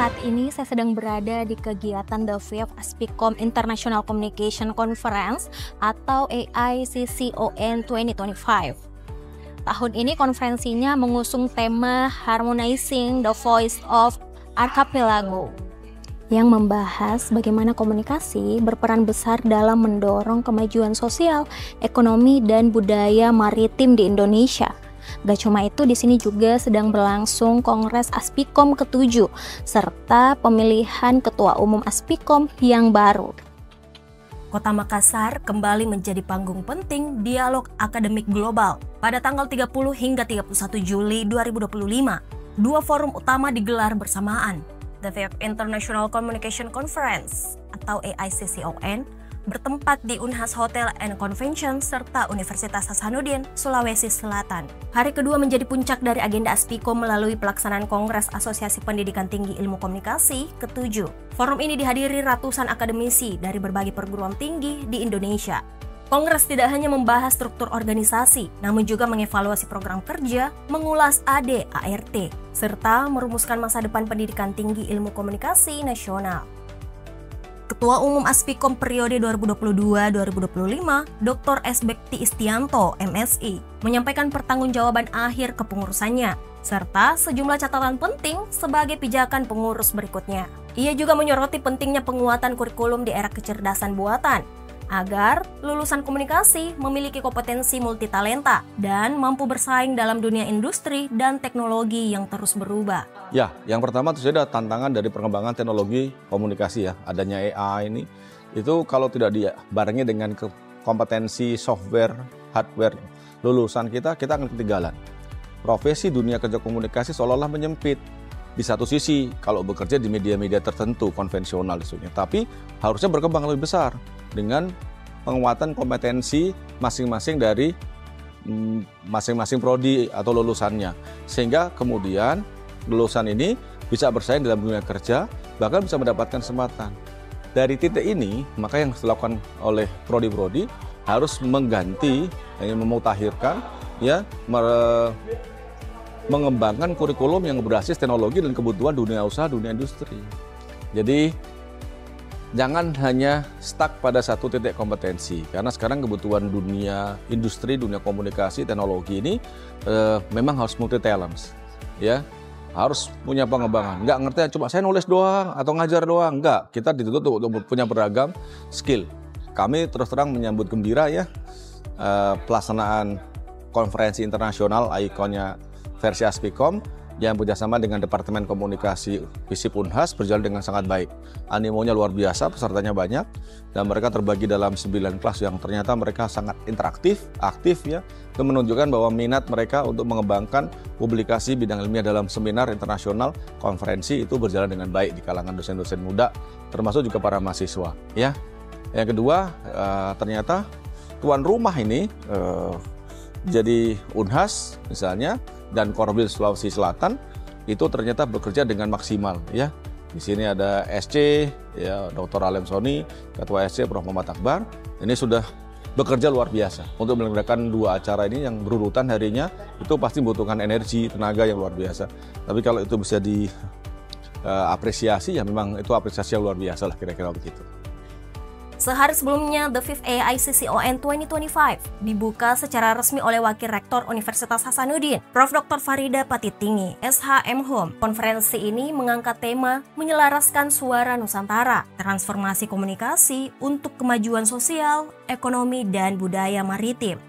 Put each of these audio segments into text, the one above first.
Saat ini saya sedang berada di kegiatan The Fifth Aspicom International Communication Conference atau AICCON 2025. Tahun ini konferensinya mengusung tema Harmonizing the Voice of Archipelago yang membahas bagaimana komunikasi berperan besar dalam mendorong kemajuan sosial, ekonomi, dan budaya maritim di Indonesia. Gak cuma itu, di sini juga sedang berlangsung Kongres Aspicom ke-7 serta pemilihan Ketua Umum Aspicom yang baru. Kota Makassar kembali menjadi panggung penting dialog akademik global. Pada tanggal 30 hingga 31 Juli 2025, dua forum utama digelar bersamaan. The Fifth International Communication Conference atau AICCON bertempat di Unhas Hotel and Convention serta Universitas Hasanuddin, Sulawesi Selatan. Hari kedua menjadi puncak dari agenda Aspicom melalui pelaksanaan Kongres Asosiasi Pendidikan Tinggi Ilmu Komunikasi ke-7. Forum ini dihadiri ratusan akademisi dari berbagai perguruan tinggi di Indonesia. Kongres tidak hanya membahas struktur organisasi, namun juga mengevaluasi program kerja, mengulas AD, ART, serta merumuskan masa depan pendidikan tinggi ilmu komunikasi nasional. Ketua Umum Aspicom periode 2022-2025, Dr. S. Bekti Istianto, MSI, menyampaikan pertanggungjawaban akhir kepengurusannya, serta sejumlah catatan penting sebagai pijakan pengurus berikutnya. Ia juga menyoroti pentingnya penguatan kurikulum di era kecerdasan buatan, agar lulusan komunikasi memiliki kompetensi multitalenta dan mampu bersaing dalam dunia industri dan teknologi yang terus berubah. Ya, yang pertama tentu saja ada tantangan dari perkembangan teknologi komunikasi ya. Adanya AI ini, itu kalau tidak dibarengi dengan kompetensi software, hardware lulusan kita akan ketinggalan. Profesi dunia kerja komunikasi seolah-olah menyempit. Di satu sisi, kalau bekerja di media-media tertentu, konvensional isunya, tapi harusnya berkembang lebih besar dengan penguatan kompetensi masing-masing dari masing-masing prodi atau lulusannya. Sehingga kemudian lulusan ini bisa bersaing dalam dunia kerja, bahkan bisa mendapatkan kesempatan. Dari titik ini, maka yang dilakukan oleh prodi-prodi harus mengganti, memutakhirkan, ya, mengembangkan kurikulum yang berbasis teknologi dan kebutuhan dunia usaha, dunia industri. Jadi jangan hanya stuck pada satu titik kompetensi, karena sekarang kebutuhan dunia industri, dunia komunikasi, teknologi ini memang harus multi talents, ya, harus punya pengembangan. Nggak ngerti cuma saya nulis doang atau ngajar doang, nggak. Kita dituntut untuk punya beragam skill. Kami terus terang menyambut gembira ya pelaksanaan konferensi internasional ICON-nya versi Aspicom yang bekerjasama dengan Departemen Komunikasi FISIP Unhas berjalan dengan sangat baik. Animonya luar biasa, pesertanya banyak, dan mereka terbagi dalam 9 kelas yang ternyata mereka sangat interaktif, aktif ya. Itu menunjukkan bahwa minat mereka untuk mengembangkan publikasi bidang ilmiah dalam seminar internasional konferensi itu berjalan dengan baik di kalangan dosen-dosen muda, termasuk juga para mahasiswa. Ya. Yang kedua, ternyata tuan rumah ini jadi Unhas misalnya, dan Korwil Sulawesi Selatan itu ternyata bekerja dengan maksimal ya. Di sini ada SC ya, Dr. Alem Soni, Ketua SC Prof. Muhammad Akbar. Ini sudah bekerja luar biasa untuk menyelenggarakan dua acara ini yang berurutan harinya. Itu pasti membutuhkan energi, tenaga yang luar biasa. Tapi kalau itu bisa diapresiasi ya memang itu apresiasi yang luar biasa lah, kira-kira begitu. Sehari sebelumnya, The Fifth AICCON 2025 dibuka secara resmi oleh Wakil Rektor Universitas Hasanuddin, Prof. Dr. Farida Patitinggi, SHM. Konferensi ini mengangkat tema menyelaraskan suara Nusantara, transformasi komunikasi untuk kemajuan sosial, ekonomi, dan budaya maritim.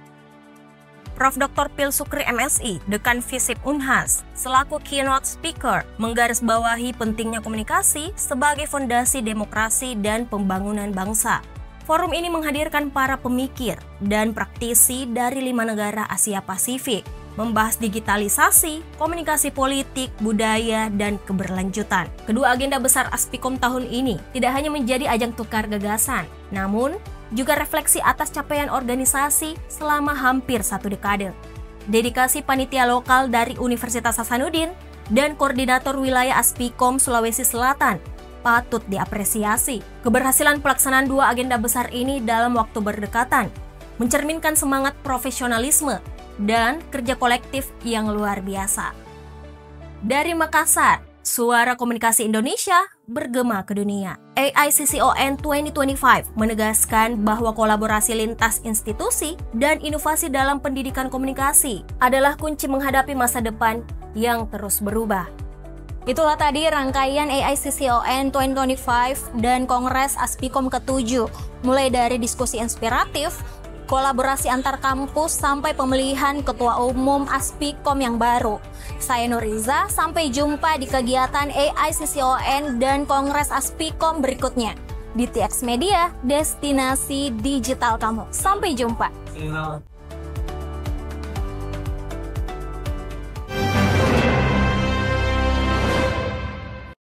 Prof. Dr. Pil Sukri MSI, Dekan FISIP Unhas, selaku keynote speaker, menggarisbawahi pentingnya komunikasi sebagai fondasi demokrasi dan pembangunan bangsa. Forum ini menghadirkan para pemikir dan praktisi dari 5 negara Asia Pasifik, membahas digitalisasi, komunikasi politik, budaya, dan keberlanjutan. Kedua agenda besar Aspicom tahun ini tidak hanya menjadi ajang tukar gagasan, namun juga refleksi atas capaian organisasi selama hampir 1 dekade. Dedikasi panitia lokal dari Universitas Hasanuddin dan koordinator wilayah Aspicom Sulawesi Selatan patut diapresiasi. Keberhasilan pelaksanaan dua agenda besar ini dalam waktu berdekatan mencerminkan semangat profesionalisme dan kerja kolektif yang luar biasa. Dari Makassar, Suara Komunikasi Indonesia bergema ke dunia. AICCON 2025 menegaskan bahwa kolaborasi lintas institusi dan inovasi dalam pendidikan komunikasi adalah kunci menghadapi masa depan yang terus berubah. Itulah tadi rangkaian AICCON 2025 dan Kongres Aspikom ke-7, mulai dari diskusi inspiratif, kolaborasi antar kampus, sampai pemilihan Ketua Umum Aspikom yang baru. Saya Nuriza, sampai jumpa di kegiatan AICCON dan Kongres Aspikom berikutnya. Di TX Media, destinasi digital kamu. Sampai jumpa.